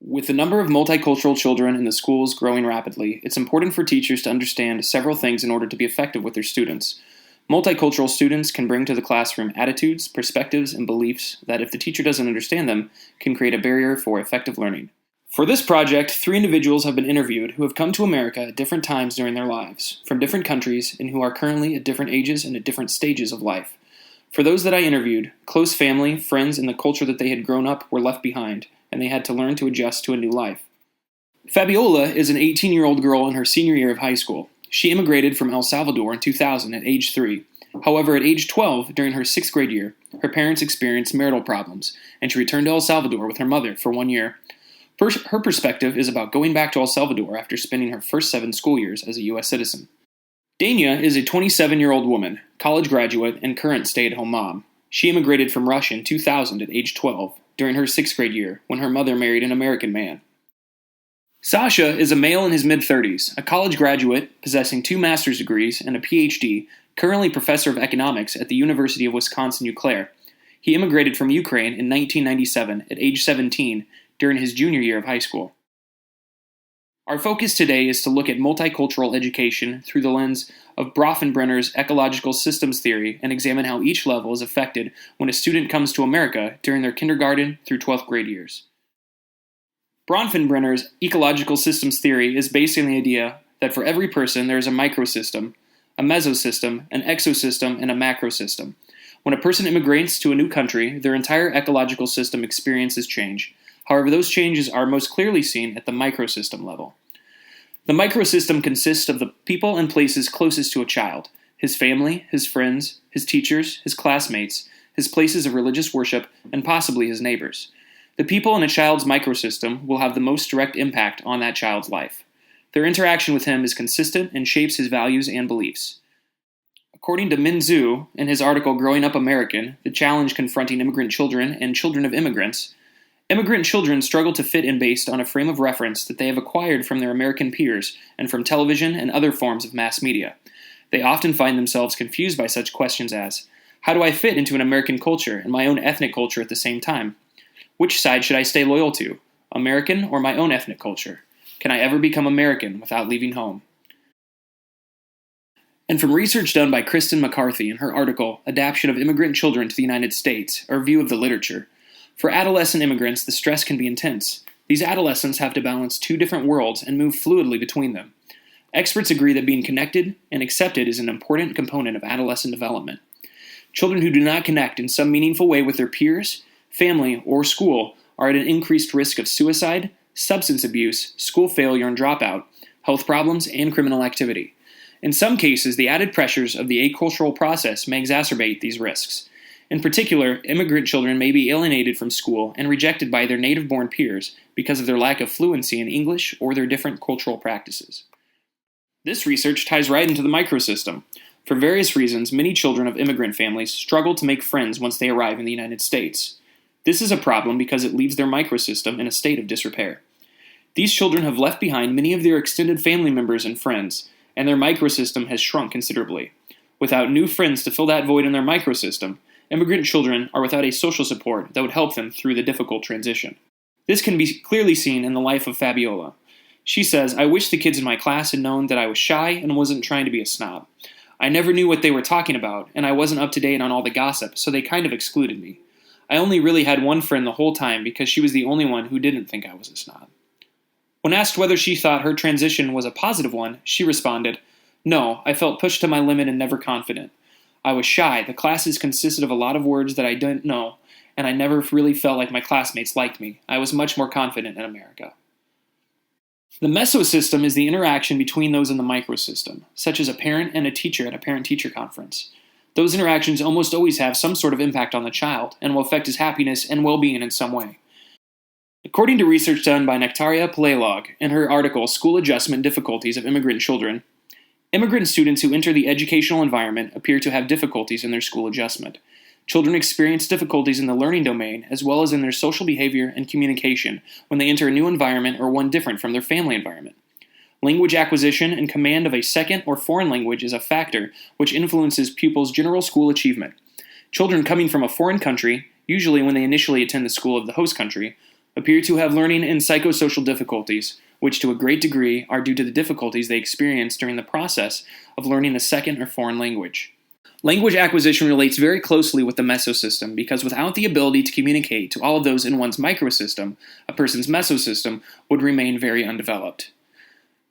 With the number of multicultural children in the schools growing rapidly, it's important for teachers to understand several things in order to be effective with their students. Multicultural students can bring to the classroom attitudes, perspectives, and beliefs that, if the teacher doesn't understand them, can create a barrier for effective learning. For this project, 3 individuals have been interviewed who have come to America at different times during their lives, from different countries, and who are currently at different ages and at different stages of life. For those that I interviewed, close family, friends, and the culture that they had grown up were left behind, and they had to learn to adjust to a new life. Fabiola is an 18-year-old girl in her senior year of high school. She immigrated from El Salvador in 2000 at age 3. However, at age 12, during her 6th grade year, her parents experienced marital problems, and she returned to El Salvador with her mother for 1 year. Her perspective is about going back to El Salvador after spending her first 7 school years as a U.S. citizen. Dania is a 27-year-old woman, college graduate, and current stay-at-home mom. She immigrated from Russia in 2000 at age 12, during her 6th grade year, when her mother married an American man. Sasha is a male in his mid-30s, a college graduate possessing 2 master's degrees and a PhD, currently professor of economics at the University of Wisconsin-Eau Claire. He immigrated from Ukraine in 1997 at age 17 during his junior year of high school. Our focus today is to look at multicultural education through the lens of Bronfenbrenner's ecological systems theory and examine how each level is affected when a student comes to America during their kindergarten through 12th grade years. Bronfenbrenner's ecological systems theory is based on the idea that for every person there is a microsystem, a mesosystem, an exosystem, and a macrosystem. When a person immigrates to a new country, their entire ecological system experiences change. However, those changes are most clearly seen at the microsystem level. The microsystem consists of the people and places closest to a child: his family, his friends, his teachers, his classmates, his places of religious worship, and possibly his neighbors. The people in a child's microsystem will have the most direct impact on that child's life. Their interaction with him is consistent and shapes his values and beliefs. According to Min Zhu, in his article Growing Up American, The Challenge Confronting Immigrant Children and Children of Immigrants, immigrant children struggle to fit in based on a frame of reference that they have acquired from their American peers and from television and other forms of mass media. They often find themselves confused by such questions as, how do I fit into an American culture and my own ethnic culture at the same time? Which side should I stay loyal to, American or my own ethnic culture? Can I ever become American without leaving home? And from research done by Kristen McCarthy in her article, Adaptation of Immigrant Children to the United States, a Review of the Literature, for adolescent immigrants, the stress can be intense. These adolescents have to balance 2 different worlds and move fluidly between them. Experts agree that being connected and accepted is an important component of adolescent development. Children who do not connect in some meaningful way with their peers, family, or school are at an increased risk of suicide, substance abuse, school failure and dropout, health problems, and criminal activity. In some cases, the added pressures of the acultural process may exacerbate these risks. In particular, immigrant children may be alienated from school and rejected by their native-born peers because of their lack of fluency in English or their different cultural practices. This research ties right into the microsystem. For various reasons, many children of immigrant families struggle to make friends once they arrive in the United States. This is a problem because it leaves their microsystem in a state of disrepair. These children have left behind many of their extended family members and friends, and their microsystem has shrunk considerably. Without new friends to fill that void in their microsystem, immigrant children are without a social support that would help them through the difficult transition. This can be clearly seen in the life of Fabiola. She says, I wish the kids in my class had known that I was shy and wasn't trying to be a snob. I never knew what they were talking about, and I wasn't up to date on all the gossip, so they kind of excluded me. I only really had one friend the whole time because she was the only one who didn't think I was a snob. When asked whether she thought her transition was a positive one, she responded, No, I felt pushed to my limit and never confident. I was shy. The classes consisted of a lot of words that I didn't know, and I never really felt like my classmates liked me. I was much more confident in America. The mesosystem is the interaction between those in the microsystem, such as a parent and a teacher at a parent-teacher conference. Those interactions almost always have some sort of impact on the child and will affect his happiness and well-being in some way. According to research done by Nectaria Palelog in her article School Adjustment Difficulties of Immigrant Children, immigrant students who enter the educational environment appear to have difficulties in their school adjustment. Children experience difficulties in the learning domain as well as in their social behavior and communication when they enter a new environment or one different from their family environment. Language acquisition and command of a second or foreign language is a factor which influences pupils' general school achievement. Children coming from a foreign country, usually when they initially attend the school of the host country, appear to have learning and psychosocial difficulties, which to a great degree are due to the difficulties they experience during the process of learning a second or foreign language. Language acquisition relates very closely with the mesosystem because without the ability to communicate to all of those in one's microsystem, a person's mesosystem would remain very undeveloped.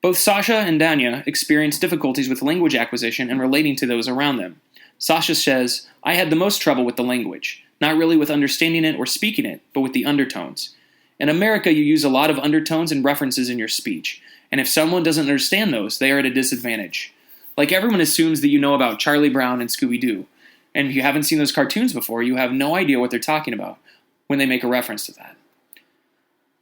Both Sasha and Danya experienced difficulties with language acquisition and relating to those around them. Sasha says, "I had the most trouble with the language, not really with understanding it or speaking it, but with the undertones. In America, you use a lot of undertones and references in your speech, and if someone doesn't understand those, they are at a disadvantage. Like everyone assumes that you know about Charlie Brown and Scooby-Doo, and if you haven't seen those cartoons before, you have no idea what they're talking about when they make a reference to that."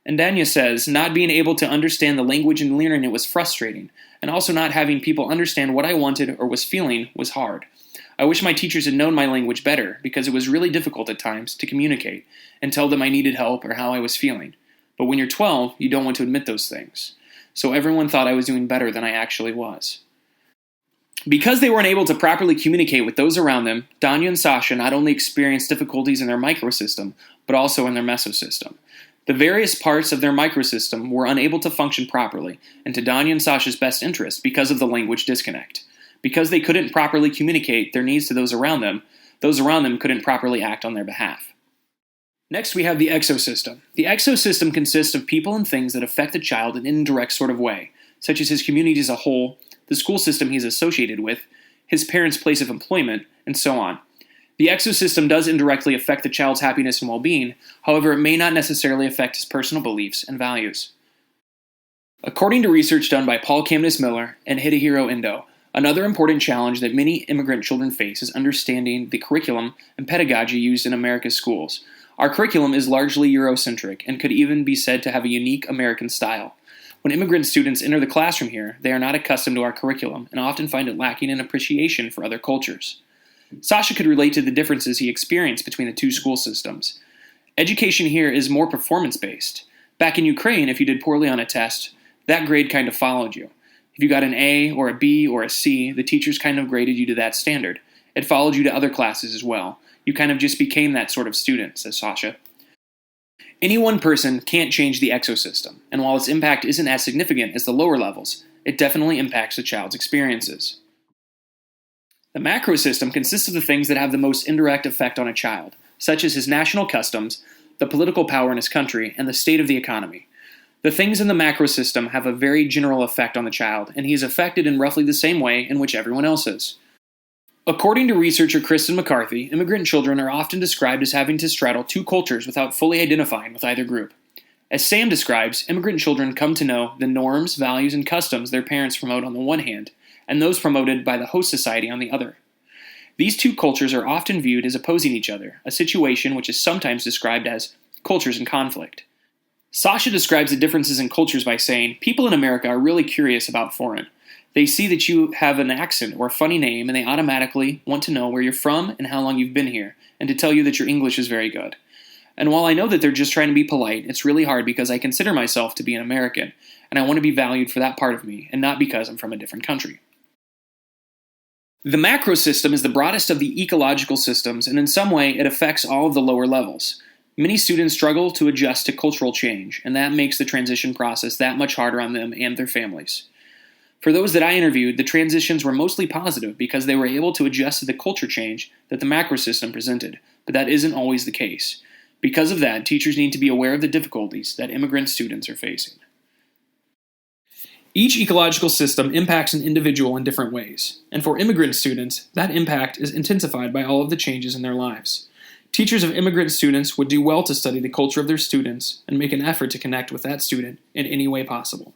And Danya says, "Not being able to understand the language and learning it was frustrating, and also not having people understand what I wanted or was feeling was hard. I wish my teachers had known my language better because it was really difficult at times to communicate and tell them I needed help or how I was feeling. But when you're 12, you don't want to admit those things. So everyone thought I was doing better than I actually was." Because they weren't able to properly communicate with those around them, Danya and Sasha not only experienced difficulties in their microsystem, but also in their mesosystem. The various parts of their microsystem were unable to function properly, and to Danya and Sasha's best interest because of the language disconnect. Because they couldn't properly communicate their needs to those around them couldn't properly act on their behalf. Next, we have the exosystem. The exosystem consists of people and things that affect the child in an indirect sort of way, such as his community as a whole, the school system he is associated with, his parents' place of employment, and so on. The exosystem does indirectly affect the child's happiness and well-being, however, it may not necessarily affect his personal beliefs and values. According to research done by Paul Kamdis-Miller and Hidehiro Endo, another important challenge that many immigrant children face is understanding the curriculum and pedagogy used in America's schools. Our curriculum is largely Eurocentric and could even be said to have a unique American style. When immigrant students enter the classroom here, they are not accustomed to our curriculum and often find it lacking in appreciation for other cultures. Sasha could relate to the differences he experienced between the two school systems. Education here is more performance-based. Back in Ukraine, if you did poorly on a test, that grade kind of followed you. If you got an A or a B or a C, the teachers kind of graded you to that standard. It followed you to other classes as well. You kind of just became that sort of student, says Sasha. Any one person can't change the exosystem, and while its impact isn't as significant as the lower levels, it definitely impacts the child's experiences. The macrosystem consists of the things that have the most indirect effect on a child, such as his national customs, the political power in his country, and the state of the economy. The things in the macrosystem have a very general effect on the child, and he is affected in roughly the same way in which everyone else is. According to researcher Kristen McCarthy, immigrant children are often described as having to straddle two cultures without fully identifying with either group. As Sam describes, immigrant children come to know the norms, values, and customs their parents promote on the one hand, and those promoted by the host society on the other. These two cultures are often viewed as opposing each other, a situation which is sometimes described as cultures in conflict. Sasha describes the differences in cultures by saying, "People in America are really curious about foreign. They see that you have an accent or a funny name, and they automatically want to know where you're from and how long you've been here, and to tell you that your English is very good. And while I know that they're just trying to be polite, it's really hard because I consider myself to be an American, and I want to be valued for that part of me, and not because I'm from a different country." The macro system is the broadest of the ecological systems, and in some way it affects all of the lower levels. Many students struggle to adjust to cultural change, and that makes the transition process that much harder on them and their families. For those that I interviewed, the transitions were mostly positive because they were able to adjust to the culture change that the macro system presented, but that isn't always the case. Because of that, teachers need to be aware of the difficulties that immigrant students are facing. Each ecological system impacts an individual in different ways, and for immigrant students, that impact is intensified by all of the changes in their lives. Teachers of immigrant students would do well to study the culture of their students and make an effort to connect with that student in any way possible.